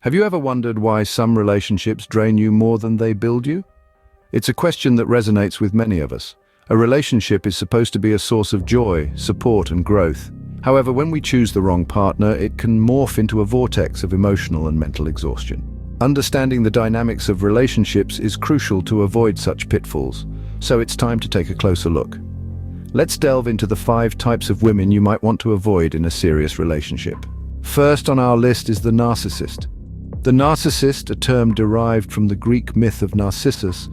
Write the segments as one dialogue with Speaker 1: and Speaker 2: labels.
Speaker 1: Have you ever wondered why some relationships drain you more than they build you? It's a question that resonates with many of us. A relationship is supposed to be a source of joy, support, and growth. However, when we choose the wrong partner, it can morph into a vortex of emotional and mental exhaustion. Understanding the dynamics of relationships is crucial to avoid such pitfalls, so it's time to take a closer look. Let's delve into the 5 types of women you might want to avoid in a serious relationship. First on our list is the narcissist. The narcissist, a term derived from the Greek myth of Narcissus,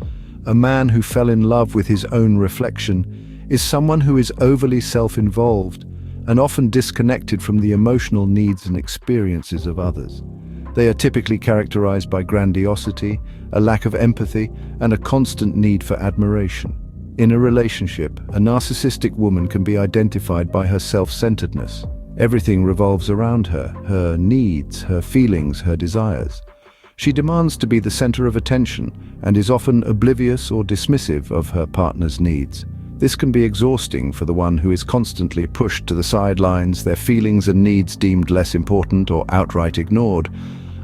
Speaker 1: a man who fell in love with his own reflection, is someone who is overly self-involved and often disconnected from the emotional needs and experiences of others. They are typically characterized by grandiosity, a lack of empathy, and a constant need for admiration. In a relationship, a narcissistic woman can be identified by her self-centeredness. Everything revolves around her needs, her feelings, her desires. She demands to be the center of attention and is often oblivious or dismissive of her partner's needs. This can be exhausting for the one who is constantly pushed to the sidelines, their feelings and needs deemed less important or outright ignored.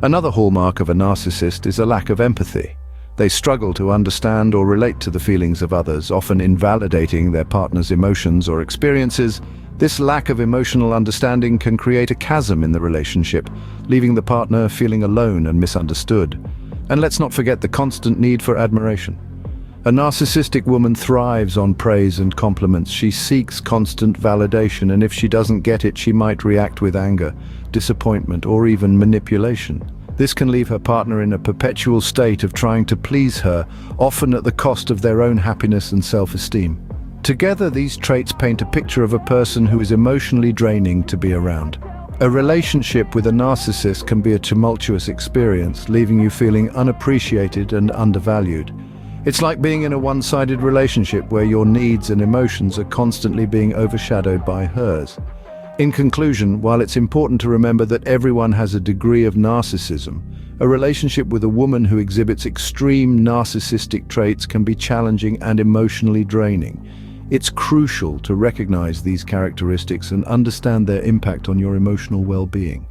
Speaker 1: Another hallmark of a narcissist is a lack of empathy. They struggle to understand or relate to the feelings of others, often invalidating their partner's emotions or experiences. This lack of emotional understanding can create a chasm in the relationship, leaving the partner feeling alone and misunderstood. And let's not forget the constant need for admiration. A narcissistic woman thrives on praise and compliments. She seeks constant validation, and if she doesn't get it, she might react with anger, disappointment, or even manipulation. This can leave her partner in a perpetual state of trying to please her, often at the cost of their own happiness and self-esteem. Together, these traits paint a picture of a person who is emotionally draining to be around. A relationship with a narcissist can be a tumultuous experience, leaving you feeling unappreciated and undervalued. It's like being in a one-sided relationship where your needs and emotions are constantly being overshadowed by hers. In conclusion, while it's important to remember that everyone has a degree of narcissism, a relationship with a woman who exhibits extreme narcissistic traits can be challenging and emotionally draining. It's crucial to recognize these characteristics and understand their impact on your emotional well-being.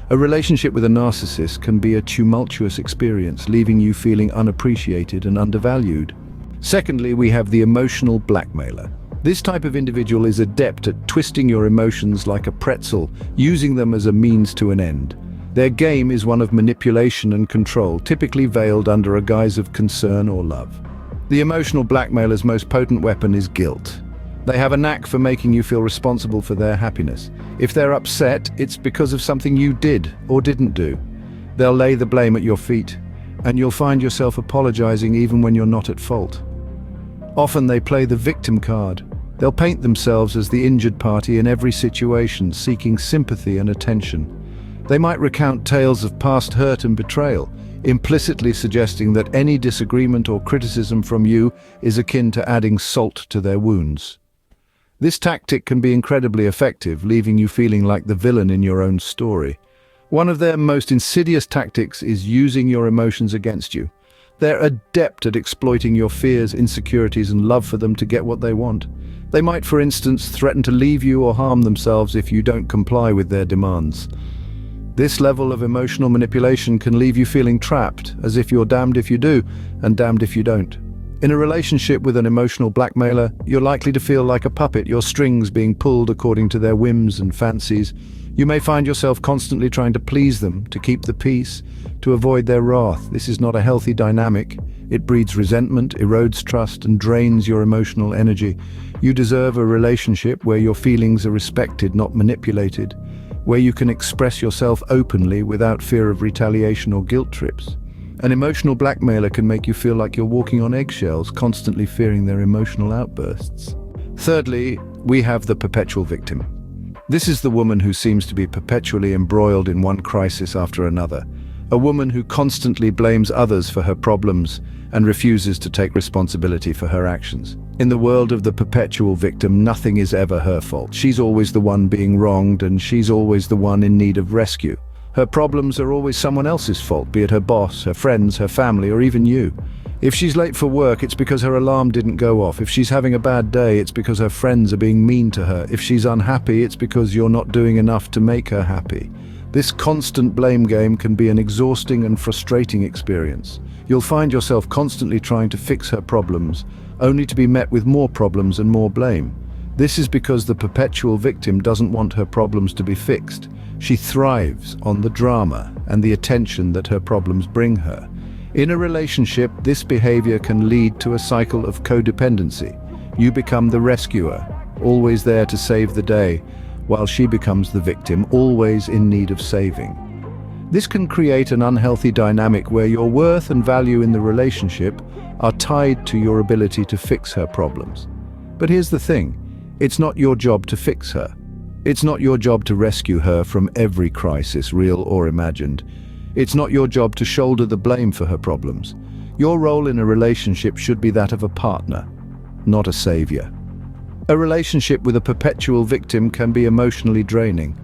Speaker 1: A relationship with a narcissist can be a tumultuous experience, leaving you feeling unappreciated and undervalued. Secondly, we have the emotional blackmailer. This type of individual is adept at twisting your emotions like a pretzel, using them as a means to an end. Their game is one of manipulation and control, typically veiled under a guise of concern or love. The emotional blackmailer's most potent weapon is guilt. They have a knack for making you feel responsible for their happiness. If they're upset, it's because of something you did or didn't do. They'll lay the blame at your feet, and you'll find yourself apologizing even when you're not at fault. Often they play the victim card. They'll paint themselves as the injured party in every situation, seeking sympathy and attention. They might recount tales of past hurt and betrayal, implicitly suggesting that any disagreement or criticism from you is akin to adding salt to their wounds. This tactic can be incredibly effective, leaving you feeling like the villain in your own story. One of their most insidious tactics is using your emotions against you. They're adept at exploiting your fears, insecurities, and love for them to get what they want. They might, for instance, threaten to leave you or harm themselves if you don't comply with their demands. This level of emotional manipulation can leave you feeling trapped, as if you're damned if you do and damned if you don't. In a relationship with an emotional blackmailer, you're likely to feel like a puppet, your strings being pulled according to their whims and fancies. You may find yourself constantly trying to please them, to keep the peace, to avoid their wrath. This is not a healthy dynamic. It breeds resentment, erodes trust, and drains your emotional energy. You deserve a relationship where your feelings are respected, not manipulated, where you can express yourself openly without fear of retaliation or guilt trips. An emotional blackmailer can make you feel like you're walking on eggshells, constantly fearing their emotional outbursts. Thirdly, we have the perpetual victim. This is the woman who seems to be perpetually embroiled in one crisis after another. A woman who constantly blames others for her problems and refuses to take responsibility for her actions. In the world of the perpetual victim, nothing is ever her fault. She's always the one being wronged, and she's always the one in need of rescue. Her problems are always someone else's fault, be it her boss, her friends, her family, or even you. If she's late for work, it's because her alarm didn't go off. If she's having a bad day, it's because her friends are being mean to her. If she's unhappy, it's because you're not doing enough to make her happy. This constant blame game can be an exhausting and frustrating experience. You'll find yourself constantly trying to fix her problems, only to be met with more problems and more blame. This is because the perpetual victim doesn't want her problems to be fixed. She thrives on the drama and the attention that her problems bring her. In a relationship, this behavior can lead to a cycle of codependency. You become the rescuer, always there to save the day, while she becomes the victim, always in need of saving. This can create an unhealthy dynamic where your worth and value in the relationship are tied to your ability to fix her problems. But here's the thing, it's not your job to fix her. It's not your job to rescue her from every crisis, real or imagined. It's not your job to shoulder the blame for her problems. Your role in a relationship should be that of a partner, not a savior. A relationship with a perpetual victim can be emotionally draining.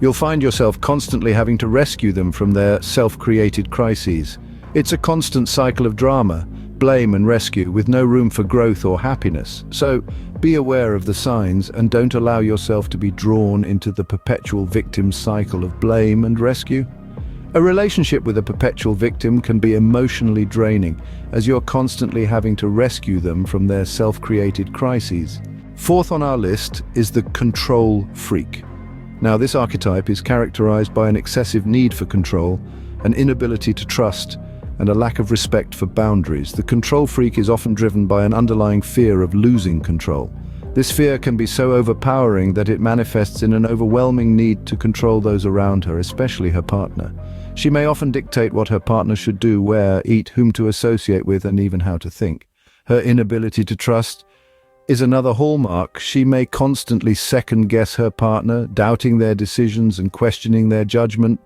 Speaker 1: You'll find yourself constantly having to rescue them from their self-created crises. It's a constant cycle of drama, blame and rescue with no room for growth or happiness. So, be aware of the signs and don't allow yourself to be drawn into the perpetual victim cycle of blame and rescue. A relationship with a perpetual victim can be emotionally draining, as you're constantly having to rescue them from their self-created crises. Fourth on our list is the control freak. Now, this archetype is characterized by an excessive need for control, an inability to trust, and a lack of respect for boundaries. The control freak is often driven by an underlying fear of losing control. This fear can be so overpowering that it manifests in an overwhelming need to control those around her, especially her partner. She may often dictate what her partner should do, where, eat, whom to associate with, and even how to think. Her inability to trust is another hallmark. She may constantly second-guess her partner, doubting their decisions and questioning their judgment,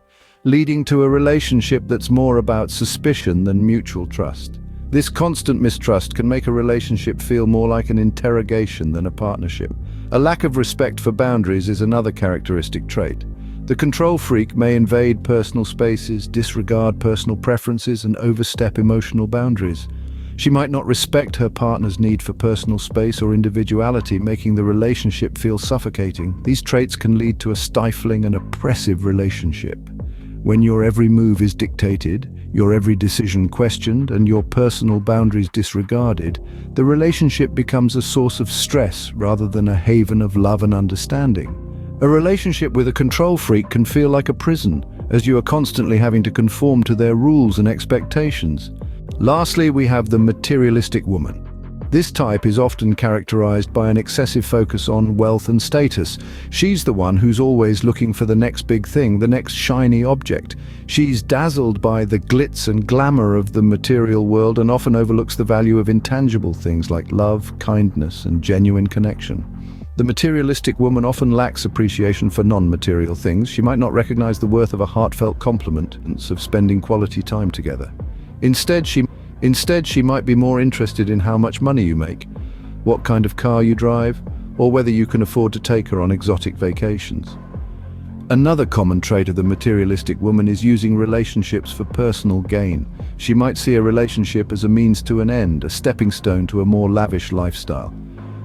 Speaker 1: leading to a relationship that's more about suspicion than mutual trust. This constant mistrust can make a relationship feel more like an interrogation than a partnership. A lack of respect for boundaries is another characteristic trait. The control freak may invade personal spaces, disregard personal preferences, and overstep emotional boundaries. She might not respect her partner's need for personal space or individuality, making the relationship feel suffocating. These traits can lead to a stifling and oppressive relationship. When your every move is dictated, your every decision questioned, and your personal boundaries disregarded, the relationship becomes a source of stress rather than a haven of love and understanding. A relationship with a control freak can feel like a prison, as you are constantly having to conform to their rules and expectations. Lastly, we have the materialistic woman. This type is often characterized by an excessive focus on wealth and status. She's the one who's always looking for the next big thing, the next shiny object. She's dazzled by the glitz and glamour of the material world and often overlooks the value of intangible things like love, kindness, and genuine connection. The materialistic woman often lacks appreciation for non-material things. She might not recognize the worth of a heartfelt compliment, of spending quality time together. Instead, she might be more interested in how much money you make, what kind of car you drive, or whether you can afford to take her on exotic vacations. Another common trait of the materialistic woman is using relationships for personal gain. She might see a relationship as a means to an end, a stepping stone to a more lavish lifestyle.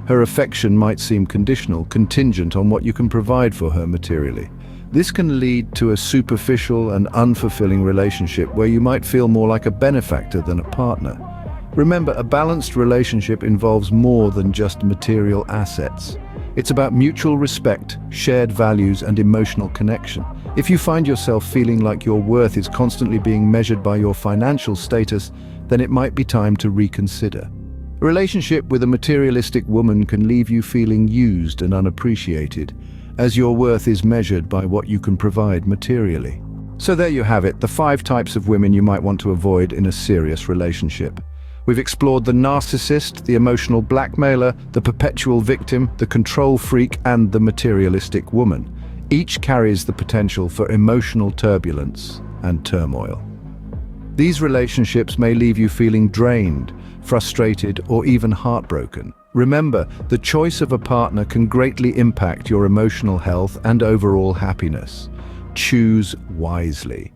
Speaker 1: Her affection might seem conditional, contingent on what you can provide for her materially. This can lead to a superficial and unfulfilling relationship where you might feel more like a benefactor than a partner. Remember, a balanced relationship involves more than just material assets. It's about mutual respect, shared values, and emotional connection. If you find yourself feeling like your worth is constantly being measured by your financial status, then it might be time to reconsider. A relationship with a materialistic woman can leave you feeling used and unappreciated, as your worth is measured by what you can provide materially. So there you have it, the 5 types of women you might want to avoid in a serious relationship. We've explored the narcissist, the emotional blackmailer, the perpetual victim, the control freak, and the materialistic woman. Each carries the potential for emotional turbulence and turmoil. These relationships may leave you feeling drained, frustrated, or even heartbroken. Remember, the choice of a partner can greatly impact your emotional health and overall happiness. Choose wisely.